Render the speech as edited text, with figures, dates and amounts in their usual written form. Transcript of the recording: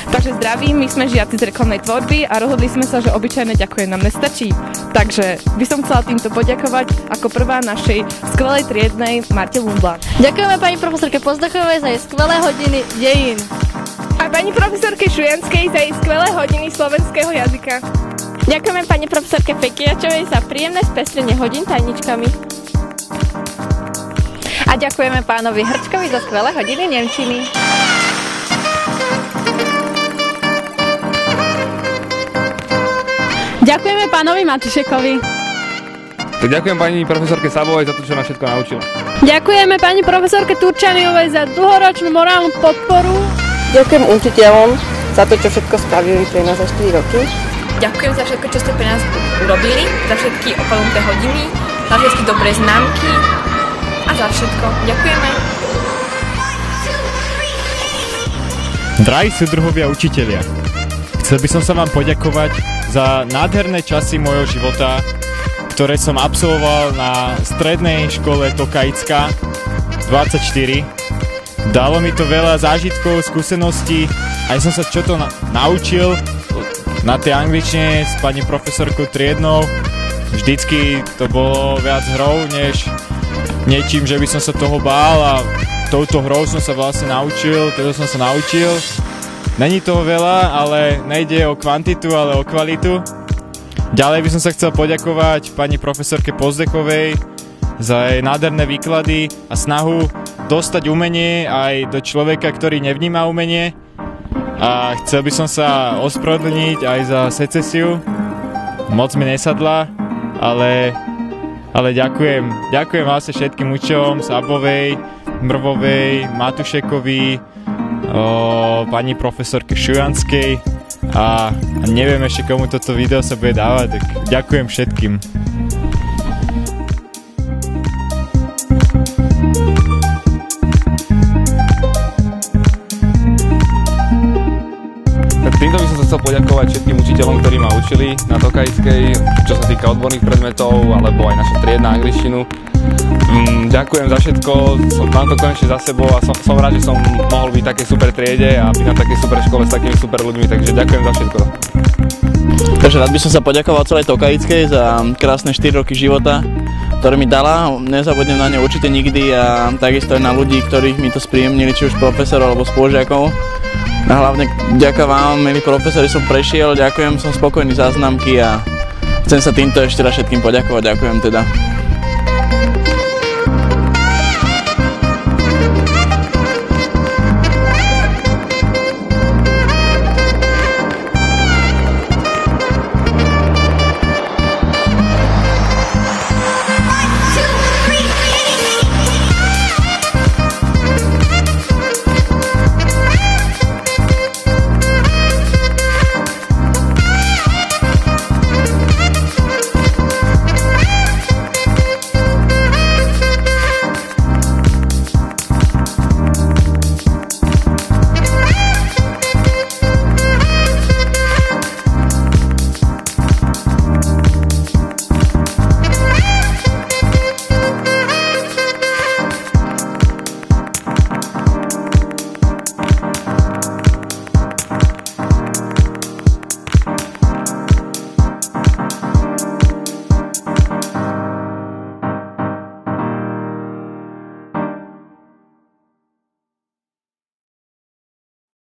Takže zdravím, my sme žiaci z reklamnej tvorby a rozhodli sme sa, že obyčajné ďakujem nám nestačí. Takže by som chcela týmto poďakovať ako prvá našej skvelej triednej Marte Lundla. Ďakujeme pani profesorke Pozdechovej za jej skvelé hodiny dejín. A pani profesorke Šujanskej za jej skvelé hodiny slovenského jazyka. Ďakujeme pani profesorke Fekiačovej za príjemné spestrenie hodín tajničkami. A ďakujeme pánovi Hrčkovi za skvelé hodiny nemčiny. Ďakujeme pánovi Matušekovi. Tak ďakujem pani profesorke Sabovej za to, čo nás všetko naučila. Ďakujeme pani profesorke Turčaniovej za dlhoročnú morálnu podporu. Ďakujem učiteľom za to, čo všetko spravili pre nás za 4 roky. Ďakujem za všetko, čo ste pre nás urobili, za všetky opadnuté hodiny, za všetky dobré známky a za všetko. Ďakujeme. Drahí súdruhovia učitelia, chcel by som sa vám poďakovať za nádherné časy môjho života, ktoré som absolvoval na strednej škole Tokaická 24. Dalo mi to veľa zážitkov, skúseností, aj som sa čo to naučil na tej angličtine s pani profesorkou triednou. Vždycky to bolo viac hrou, než niečím, že by som sa toho bál, a touto hrou som sa vlastne naučil, teda som sa naučil. Není toho veľa, ale nejde o kvantitu, ale o kvalitu. Ďalej by som sa chcel poďakovať pani profesorke Pozdechovej za jej nádherné výklady a snahu dostať umenie aj do človeka, ktorý nevníma umenie. A chcel by som sa ospravedlniť aj za secesiu. Moc mi nesadla, ale ďakujem. Ďakujem vlastne všetkým učiteľom Sabovej, Mrvovej, Matušekovi, pani profesorke Šujanskej a neviem ešte, komu toto video sa bude dávať, tak ďakujem všetkým. Tak týmto by som sa chcel poďakovať všetkým učiteľom, ktorí ma učili na Tokajskej, čo sa týka odborných predmetov alebo aj naša triedna angličtinu. Ďakujem za všetko, mám to konečne za sebou a som rád, že som mohol byť v takej super triede a byť na takej super škole s takými super ľuďmi, takže ďakujem za všetko. Takže rád by som sa poďakoval celej Tokajskej za krásne 4 roky života, ktoré mi dala. Nezabudnem na ne určite nikdy a takisto aj na ľudí, ktorých mi to spríjemnili, či už profesorov alebo spolužiakov. A hlavne ďakujem vám, milí profesori, som prešiel, ďakujem, som spokojný za známky a chcem sa týmto ešte raz všetkým poďakovať, ďakujem teda.